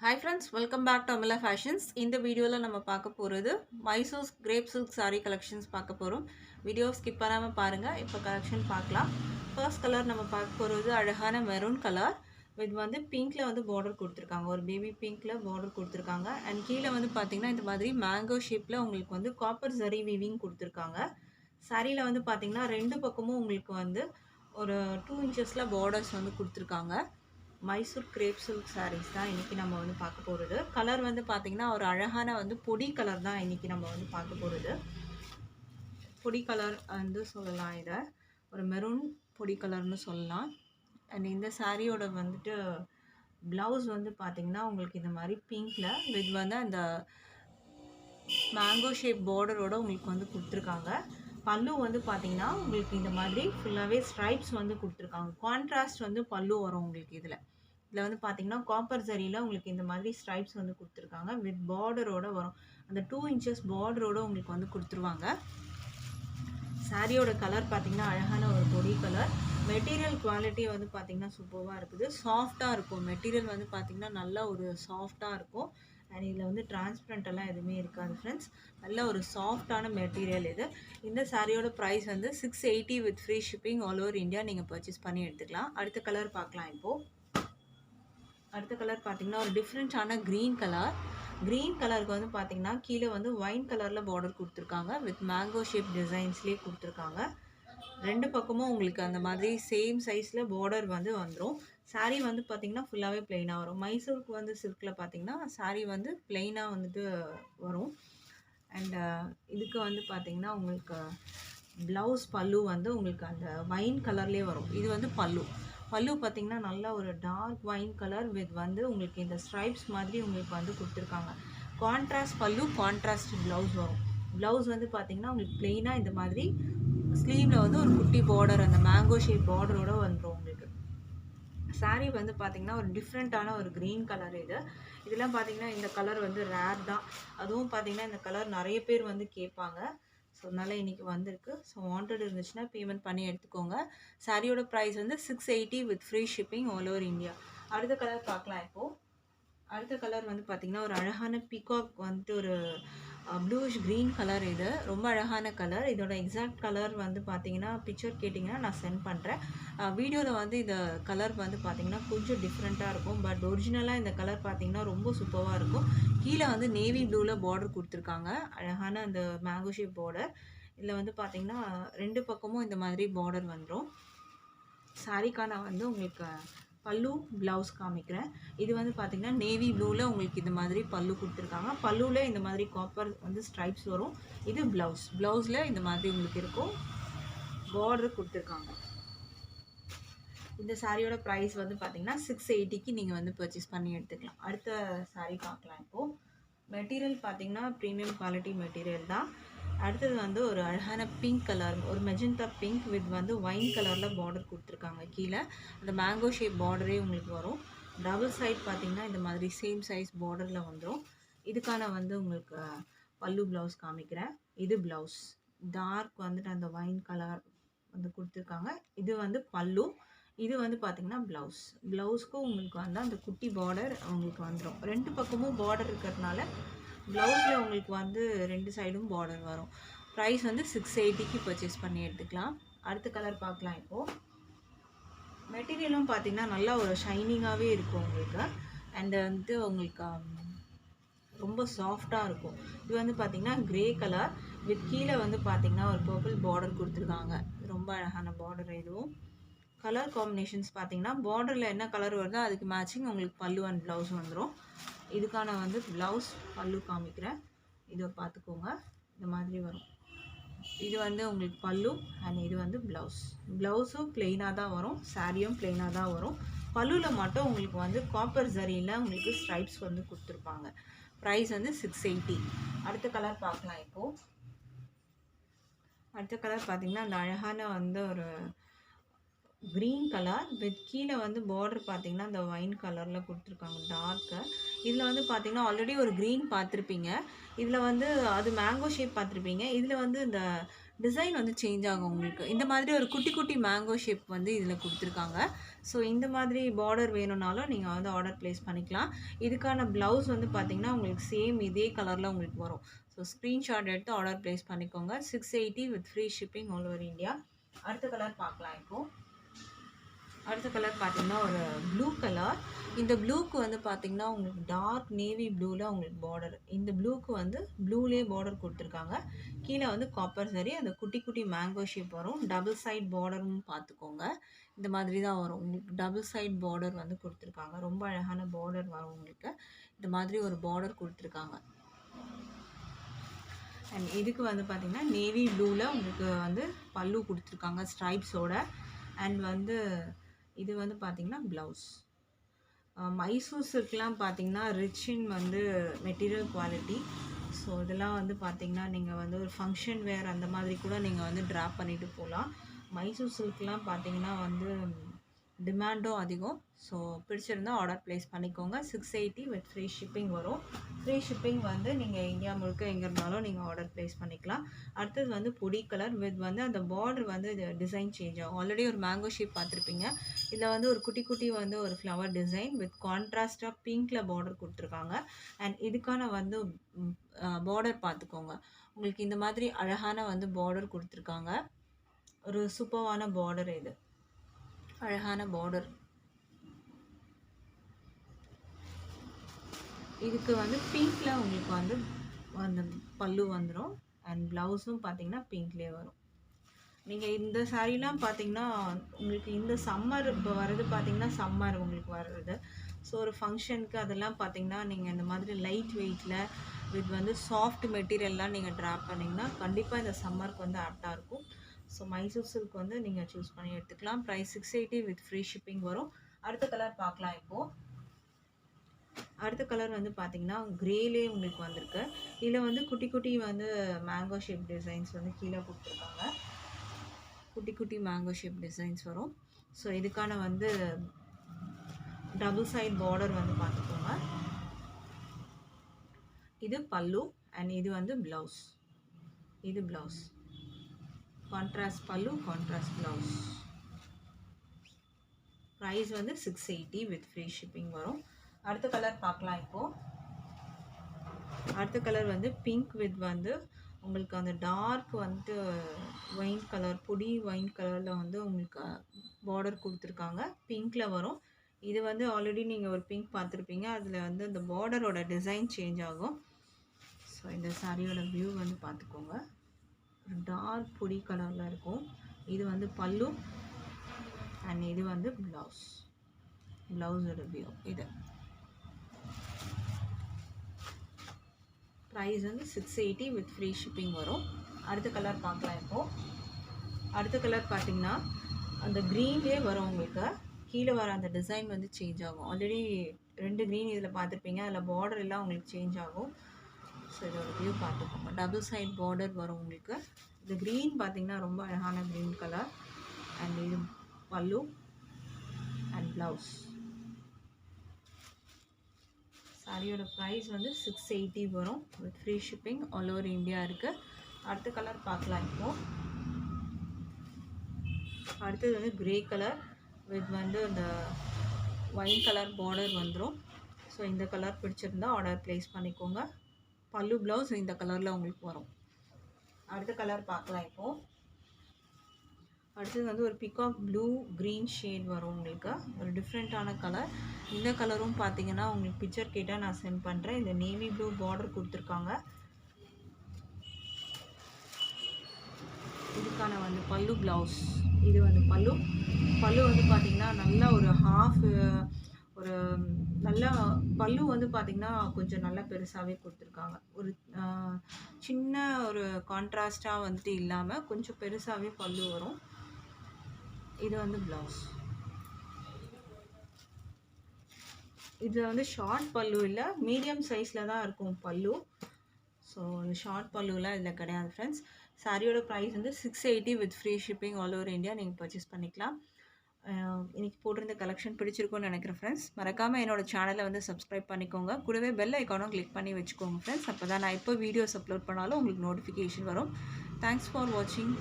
Hi friends, welcome back to Amila Fashions. இந்த வீடியோல நம்ம பார்க்க போறது Mysore grape silk saree collections பார்க்க போறோம். வீடியோ ஸ்கிப் பண்ணாம பாருங்க. இப்போ கலெக்ஷன் பார்க்கலாம். ஃபர்ஸ்ட் கலர் நம்ம பார்க்க போறது அழகான மெரூன் கலர். இது வந்து பிங்க்ல வந்து border கொடுத்திருக்காங்க. ஒரு பேபி பிங்க்ல border கொடுத்திருக்காங்க. அண்ட் கீழ வந்து பாத்தீங்கன்னா இந்த மாதிரி மேங்கோ ஷேப்ல உங்களுக்கு வந்து காப்பர் ஜரி வீவிங் கொடுத்திருக்காங்க. சாரில வந்து பாத்தீங்கன்னா ரெண்டு பக்கமும் உங்களுக்கு வந்து ஒரு 2 இன்ச்சஸ்ல பார்டர்ஸ் வந்து கொடுத்திருக்காங்க. மைசூர் கிரேப் சில்க் சாரீஸ் தான் இன்றைக்கி நம்ம வந்து பார்க்க போகிறது. கலர் வந்து பார்த்திங்கன்னா ஒரு அழகான வந்து பொடி கலர் தான் இன்றைக்கி நம்ம வந்து பார்க்க போகிறது. பொடி கலர் வந்து சொல்லலாம், இதை ஒரு மெரூன் பொடி கலர்னு சொல்லலாம். அண்ட் இந்த சாரியோட வந்துட்டு ப்ளவுஸ் வந்து பார்த்திங்கன்னா உங்களுக்கு இந்த மாதிரி பிங்க்கில் வித் வந்து அந்த மேங்கோ ஷேப் பார்டரோட உங்களுக்கு வந்து கொடுத்துருக்காங்க. பல்லு வந்து பார்த்திங்கன்னா உங்களுக்கு இந்த மாதிரி ஃபுல்லாகவே ஸ்ட்ரைப்ஸ் வந்து கொடுத்துருக்காங்க. கான்ட்ராஸ்ட் வந்து பல்லு வரும் உங்களுக்கு இதில் வந்து பார்த்தீங்கன்னா காப்பர் ஜரியில் உங்களுக்கு இந்த மாதிரி ஸ்ட்ரைப்ஸ் வந்து கொடுத்துருக்காங்க. வித் பார்டரோட வரும். அந்த 2 இன்ச்சஸ் பார்டரோட உங்களுக்கு வந்து கொடுத்துருவாங்க. சாரியோட கலர் பார்த்தீங்கன்னா அழகான ஒரு பொடி கலர். மெட்டீரியல் குவாலிட்டி வந்து பார்த்தீங்கன்னா சூப்பராக இருக்குது. சாஃப்டாக இருக்கும். மெட்டீரியல் வந்து பார்த்தீங்கன்னா நல்லா ஒரு சாஃப்டாக இருக்கும். அண்ட் இதில் வந்து டிரான்ஸ்பரண்ட் எல்லாம் எதுவுமே இருக்காது ஃப்ரெண்ட்ஸ். நல்ல ஒரு சாஃப்டான மெட்டீரியல் இது. இந்த சாரியோட ப்ரைஸ் வந்து 680 with free shipping all over India நீங்கள் பர்ச்சேஸ் பண்ணி எடுத்துக்கலாம். அடுத்த கலர் பார்க்கலாம் இப்போது. அடுத்த கலர் பார்த்தீங்கன்னா ஒரு டிஃப்ரெண்ட்டான க்ரீன் கலர். க்ரீன் கலருக்கு வந்து பார்த்தீங்கன்னா கீழே வந்து ஒயின் கலரில் பார்டர் கொடுத்துருக்காங்க. வித் மேங்கோ ஷேப் டிசைன்ஸ்லேயே கொடுத்துருக்காங்க. ரெண்டு பக்கமும் உங்களுக்கு அந்த மாதிரி சேம் சைஸில் பார்டர் வந்து வந்துடும். சாரீ வந்து பார்த்திங்கன்னா ஃபுல்லாகவே ப்ளெயினாக வரும். மைசூருக்கு வந்து சில்கில் பார்த்திங்கன்னா சாரீ வந்து ப்ளெயினாக வந்துட்டு வரும். அண்ட் இதுக்கு வந்து பார்த்திங்கன்னா உங்களுக்கு ப்ளவுஸ் பல்லு வந்து உங்களுக்கு அந்த ஒயின் கலர்லேயே வரும். இது வந்து பல்லு பார்த்திங்கன்னா நல்லா ஒரு டார்க் ஒயின் கலர் வித் வந்து உங்களுக்கு இந்த ஸ்ட்ரைப்ஸ் மாதிரி உங்களுக்கு வந்து கொடுத்துருக்காங்க. கான்ட்ராஸ்ட் பல்லு, கான்ட்ராஸ்ட் ப்ளவுஸ் வரும். ப்ளவுஸ் வந்து பார்த்திங்கன்னா உங்களுக்கு ப்ளெயினாக இந்த மாதிரி ஸ்லீவில் வந்து ஒரு குட்டி பார்டர் அந்த மேங்கோ ஷேப் பார்டரோடு வந்துடும் உங்களுக்கு. சாரீ வந்து பார்த்திங்கன்னா ஒரு டிஃப்ரெண்ட்டான ஒரு க்ரீன் கலர் இது. இதெல்லாம் பார்த்திங்கன்னா இந்த கலர் வந்து ரேர் தான். அதுவும் பார்த்திங்கன்னா இந்த கலர் நிறைய பேர் வந்து கேட்பாங்க. ஸோ அதனால் இன்றைக்கி வந்திருக்கு. ஸோ வாண்டட் இருந்துச்சுன்னா பேமெண்ட் பண்ணி எடுத்துக்கோங்க. சாரியோட ப்ரைஸ் வந்து 680 with free shipping all over India. அடுத்த கலர் பார்க்கலாம் இப்போது. அடுத்த கலர் வந்து பார்த்திங்கன்னா ஒரு அழகான பீகாக் வந்துட்டு ஒரு ப்ளூஷ் க்ரீன் கலர். இது ரொம்ப அழகான கலர். இதோட எக்ஸாக்ட் கலர் வந்து பார்த்திங்கன்னா பிக்சர் கேட்டிங்கன்னா நான் சென்ட் பண்ணுறேன். வீடியோவில் வந்து இந்த கலர் வந்து பார்த்திங்கன்னா கொஞ்சம் டிஃப்ரெண்ட்டாக இருக்கும். பட் ஒரிஜினலாக இந்த கலர் பார்த்திங்கன்னா ரொம்ப சூப்பராக இருக்கும். கீழே வந்து நேவி ப்ளூவில் பார்டர் கொடுத்துருக்காங்க. அழகான அந்த மேங்கோ ஷேப் பார்டர். இதில் வந்து பார்த்திங்கன்னா ரெண்டு பக்கமும் இந்த மாதிரி பார்டர் வந்துடும். சாரிக்கான வந்து உங்களுக்கு பல்லு ப்ளவுஸ் காமிக்கிறேன். இது வந்து பார்த்திங்கன்னா நேவி ப்ளூவில் உங்களுக்கு இந்த மாதிரி பல்லு கொடுத்துருக்காங்க. பல்லுவில் இந்த மாதிரி காப்பர் வந்து ஸ்ட்ரைப்ஸ் வரும். இது ப்ளவுஸில் இந்த மாதிரி உங்களுக்கு இருக்கும். பார்டர் கொடுத்துருக்காங்க. இந்த சாரியோட ப்ரைஸ் வந்து பார்த்திங்கன்னா 680க்கு நீங்கள் வந்து பர்ச்சேஸ் பண்ணி எடுத்துக்கலாம். அடுத்த சாரீ பார்க்கலாம் இப்போது. மெட்டீரியல் பார்த்திங்கன்னா ப்ரீமியம் குவாலிட்டி மெட்டீரியல் தான். அடுத்தது வந்து ஒரு அழகான பிங்க் கலர், ஒரு மெஜந்தா பிங்க் வித் வந்து ஒயின் கலரில் பார்டர் கொடுத்துருக்காங்க. கீழே அந்த மேங்கோ ஷேப் பார்டரே உங்களுக்கு வரும். டபுள் சைட் பார்த்திங்கன்னா இந்த மாதிரி சேம் சைஸ் பார்டரில் வந்துடும். இதுக்கான வந்து உங்களுக்கு பல்லு ப்ளவுஸ் காமிக்கிறேன். இது ப்ளவுஸ் டார்க் வந்துட்டு அந்த ஒயின் கலர் வந்து கொடுத்துருக்காங்க. இது வந்து பல்லு. இது வந்து பார்த்திங்கன்னா ப்ளவுஸ்க்கும் உங்களுக்கு வந்து அந்த குட்டி பார்டர் உங்களுக்கு வந்துடும். ரெண்டு பக்கமும் பார்டர் இருக்கிறதுனால ப்ளவுஸில் உங்களுக்கு வந்து ரெண்டு சைடும் பார்டர் வரும். ப்ரைஸ் வந்து 680க்கு பர்ச்சேஸ் பண்ணி எடுத்துக்கலாம். அடுத்த கலர் பார்க்கலாம் இப்போது. மெட்டீரியலும் பார்த்திங்கன்னா நல்லா ஒரு ஷைனிங்காகவே இருக்கும் உங்களுக்கு. அண்ட் வந்து உங்களுக்கு ரொம்ப சாஃப்டாக இருக்கும். இது வந்து பார்த்திங்கன்னா க்ரே கலர் வித் கீழே வந்து பார்த்திங்கன்னா ஒரு பர்பிள் பார்டர் கொடுத்துருக்காங்க. ரொம்ப அழகான பார்டர். இதுவும் கலர் காம்பினேஷன்ஸ் பார்த்திங்கன்னா பார்டரில் என்ன கலர் வருதோ அதுக்கு மேட்சிங் உங்களுக்கு பல்லு அண்ட் ப்ளவுஸ் வந்துடும். இதுக்கான வந்து ப்ளவுஸ் பல்லு காமிக்கிறேன். இதை பார்த்துக்கோங்க. இந்த மாதிரி வரும். இது வந்து உங்களுக்கு பல்லு அண்ட் இது வந்து ப்ளவுஸும் ப்ளெயினாக தான் வரும். சாரியும் ப்ளெயினாக தான் வரும். பல்லுவில் மட்டும் உங்களுக்கு வந்து காப்பர் ஜரியில் உங்களுக்கு ஸ்ட்ரைப்ஸ் வந்து கொடுத்துருப்பாங்க. ப்ரைஸ் வந்து 680. அடுத்த கலர் பார்க்கலாம் இப்போது. அடுத்த கலர் பார்த்திங்கன்னா அந்த அழகான வந்து ஒரு க்ரீன் கலர் வித் கீழே வந்து பார்டர் பார்த்திங்கன்னா அந்த ஒயின் கலரில் கொடுத்துருக்காங்க டார்க்கு. இதில் வந்து பார்த்திங்கன்னா ஆல்ரெடி ஒரு க்ரீன் பார்த்துருப்பீங்க. இதில் வந்து அது மேங்கோ ஷேப் பார்த்துருப்பீங்க. இதில் வந்து இந்த டிசைன் வந்து சேஞ்ச் ஆகும் உங்களுக்கு. இந்த மாதிரி ஒரு குட்டி குட்டி மேங்கோ ஷேப் வந்து இதில் கொடுத்துருக்காங்க. ஸோ இந்த மாதிரி பார்டர் வேணும்னாலும் நீங்கள் வந்து ஆர்டர் ப்ளேஸ் பண்ணிக்கலாம். இதுக்கான ப்ளவுஸ் வந்து பார்த்தீங்கன்னா உங்களுக்கு சேம் இதே கலரில் உங்களுக்கு வரும். ஸோ ஸ்க்ரீன்ஷாட் எடுத்து ஆர்டர் ப்ளேஸ் பண்ணிக்கோங்க. 680 with free shipping all over India. அடுத்த கலர் பார்க்கலாம் இப்போது. அடுத்த கலர் பார்த்தீங்கன்னா ஒரு ப்ளூ கலர். இந்த ப்ளூக்கு வந்து பார்த்தீங்கன்னா உங்களுக்கு டார்க் நேவி ப்ளூவில் உங்களுக்கு பார்டர். இந்த ப்ளூக்கு வந்து ப்ளூலேயே பார்டர் கொடுத்துருக்காங்க. கீழே வந்து காப்பர் சரி அந்த குட்டி குட்டி மேங்கோ ஷேப் வரும். டபுள் சைட் பார்டரும் பார்த்துக்கோங்க. இந்த மாதிரி தான் வரும் உங்களுக்கு. டபுள் சைட் பார்டர் வந்து கொடுத்துருக்காங்க. ரொம்ப அழகான பார்டர் வரும் உங்களுக்கு. இந்த மாதிரி ஒரு பார்டர் கொடுத்துருக்காங்க. அண்ட் இதுக்கு வந்து பார்த்திங்கன்னா நேவி ப்ளூவில் உங்களுக்கு வந்து பல்லு கொடுத்துருக்காங்க ஸ்ட்ரைப்ஸோட. அண்ட் வந்து இது வந்து பார்த்திங்கன்னா ப்ளவுஸ். மைசூர் சில்க்லாம் பார்த்திங்கன்னா ரிச் இன் வந்து மெட்டீரியல் குவாலிட்டி. ஸோ இதெல்லாம் வந்து பார்த்திங்கன்னா நீங்கள் வந்து ஒரு ஃபங்க்ஷன் வேர் அந்த மாதிரி கூட நீங்கள் வந்து ட்ராப் பண்ணிவிட்டு போகலாம். மைசூர் சில்க்லாம் பார்த்திங்கன்னா வந்து டிமாண்டும் அதிகம். ஸோ பிடிச்சிருந்தால் ஆர்டர் ப்ளேஸ் பண்ணிக்கோங்க. 680 வித் ஃப்ரீ ஷிப்பிங் வரும். ஃப்ரீ ஷிப்பிங் வந்து நீங்கள் இந்தியா முழுக்க எங்கே இருந்தாலும் நீங்கள் ஆர்டர் ப்ளேஸ் பண்ணிக்கலாம். அடுத்தது வந்து பொடி கலர் வித் வந்து அந்த பார்டர் வந்து டிசைன் சேஞ்ச் ஆகும். ஆல்ரெடி ஒரு மேங்கோ ஷேப் பார்த்துருப்பீங்க. இதில் வந்து ஒரு குட்டி குட்டி வந்து ஒரு ஃப்ளவர் டிசைன் வித் கான்ட்ராஸ்டாக பிங்க்கில் பார்டர் கொடுத்துருக்காங்க. அண்ட் இதுக்கான வந்து பார்டர் பார்த்துக்கோங்க. உங்களுக்கு இந்த மாதிரி அழகான வந்து பார்டர் கொடுத்துருக்காங்க. ஒரு சூப்பரான பார்டர் இது. அழகான பார்டர். இதுக்கு வந்து பிங்க்கில் உங்களுக்கு வந்து அந்த பல்லு வந்துடும். அண்ட் ப்ளவுஸும் பார்த்தீங்கன்னா பிங்க்லேயே வரும். நீங்கள் இந்த சாரீலாம் பார்த்தீங்கன்னா உங்களுக்கு இந்த சம்மர் இப்போ வர்றது பார்த்தீங்கன்னா சம்மர் உங்களுக்கு வர்றது. ஸோ ஒரு ஃபங்க்ஷனுக்கு அதெல்லாம் பார்த்தீங்கன்னா நீங்கள் இந்த மாதிரி லைட் வெயிட்டில் வித் வந்து சாஃப்ட் மெட்டீரியல்லாம் நீங்கள் ட்ராப் பண்ணிங்கன்னா கண்டிப்பாக இந்த சம்மருக்கு வந்து ஆப்டாக இருக்கும். ஸோ மைசூர் சில்க் வந்து நீங்கள் சூஸ் பண்ணி எடுத்துக்கலாம். ப்ரைஸ் 680 வித் ஃப்ரீ ஷிப்பிங் வரும். அடுத்த கலர் பார்க்கலாம் இப்போது. அடுத்த கலர் வந்து பார்த்தீங்கன்னா க்ரேலே உங்களுக்கு வந்திருக்கு. இதில் வந்து குட்டி குட்டி வந்து மேங்கோ ஷேப் டிசைன்ஸ் வந்து கீழே கொடுத்துருக்காங்க. குட்டி குட்டி மேங்கோ ஷேப் டிசைன்ஸ் வரும். ஸோ இதுக்கான வந்து டபுள் சைட் பார்டர் வந்து பார்த்துக்கோங்க. இது பல்லு அண்ட் இது வந்து ப்ளவுஸ். இது ப்ளவுஸ். கான்ட்ராஸ்ட் பல்லு, கான்ட்ராஸ்ட் ப்ளவுஸ். ப்ரைஸ் வந்து 680 வித் ஃப்ரீ ஷிப்பிங் வரும். அடுத்த கலர் பார்க்கலாம் இப்போது. அடுத்த கலர் வந்து பிங்க் வித் வந்து உங்களுக்கு அந்த டார்க் வந்து ஒயின் கலர், பொடி ஒயின் கலரில் வந்து உங்களுக்கு பார்டர் கொடுத்துருக்காங்க. பிங்க்கில் வரும். இது வந்து ஆல்ரெடி நீங்கள் ஒரு பிங்க் பார்த்துருப்பீங்க. அதில் வந்து அந்த பார்டரோட டிசைன் சேஞ்ச் ஆகும். ஸோ இந்த சாரியோட வியூ வந்து பார்த்துக்கோங்க. டார்க் பொடி கலரில் இருக்கும். இது வந்து பல்லு அண்ட் இது வந்து ப்ளவுஸ். ப்ளவுஸோட வியூ இது. ப்ரைஸ் வந்து 680 வித் ஃப்ரீ ஷிப்பிங் வரும். அடுத்த கலர் பார்க்கலாம் இப்போது. அடுத்த கலர் பார்த்திங்கன்னா அந்த க்ரீன்லேயே வரும் உங்களுக்கு. கீழே வர அந்த டிசைன் வந்து சேஞ்ச் ஆகும். ஆல்ரெடி 2 க்ரீன் இதில் பார்த்துருப்பீங்க. அதில் பார்டர் எல்லாம் உங்களுக்கு சேஞ்ச் ஆகும். ஸோ இதோட வியூ பார்த்துக்கோங்க. டபுள் சைட் பார்டர் வரும் உங்களுக்கு. இந்த க்ரீன் பார்த்திங்கன்னா ரொம்ப அழகான க்ரீன் கலர். அண்ட் இது பல்லு அண்ட் ப்ளவுஸ். சாரியோட ப்ரைஸ் வந்து 680 வரும் with free shipping all over India இருக்குது. அடுத்த கலர் பார்க்கலாம் இப்போது. அடுத்தது வந்து க்ரே கலர் வித் வந்து அந்த ஒயின் கலர் பார்டர் வந்துடும். ஸோ இந்த கலர் பிடிச்சிருந்தா ஆர்டர் ப்ளேஸ் பண்ணிக்கோங்க. பல்லு ப்ளவுஸ் இந்த கலரில் உங்களுக்கு வரும். அடுத்த கலர் பார்க்கலாம் இப்போது. அடுத்தது வந்து ஒரு பிகாக் ப்ளூ க்ரீன் ஷேட் வரும் உங்களுக்கு. ஒரு டிஃப்ரெண்ட்டான கலர். இந்த கலரும் பார்த்தீங்கன்னா உங்களுக்கு பிக்சர் கேட்டால் நான் சென்ட் பண்ணுறேன். இந்த நேவி ப்ளூ பார்டர் கொடுத்துருக்காங்க. இதுக்கான வந்து பல்லு ப்ளவுஸ். இது வந்து பல்லு. பல்லு வந்து பார்த்திங்கன்னா நல்லா ஒரு ஹாஃப் ஒரு நல்லா பல்லு வந்து பார்த்திங்கன்னா கொஞ்சம் நல்லா பெருசாகவே கொடுத்துருக்காங்க. ஒரு சின்ன ஒரு கான்ட்ராஸ்டாக வந்துட்டு இல்லாமல் கொஞ்சம் பெருசாகவே பல்லு வரும். இது வந்து ப்ளவுஸ். இது வந்து ஷார்ட் பல்லு இல்லை, மீடியம் சைஸில் தான் இருக்கும் பல்லு. ஸோ ஷார்ட் பல்லுலாம் இதில் கிடையாது ஃப்ரெண்ட்ஸ். சாரியோட ப்ரைஸ் வந்து 680 with free shipping all over India நீங்கள் பர்ச்சேஸ் பண்ணிக்கலாம். இன்னைக்கு போட்டிருந்த கலெக்ஷன் பிடிச்சிருக்கும்னு நினைக்கிறேன் ஃப்ரெண்ட்ஸ். மறக்காமல் என்னோட சேனலை வந்து சப்ஸ்கிரைப் பண்ணிக்கோங்க. கூடவே பெல் ஐக்கானும் கிளிக் பண்ணி வச்சுக்கோங்க ஃப்ரெண்ட்ஸ். அப்போ தான் நான் எப்போ வீடியோஸ் அப்லோட் பண்ணாலும் உங்களுக்கு நோட்டிஃபிகேஷன் வரும். தேங்க்ஸ் ஃபார் வாட்சிங்.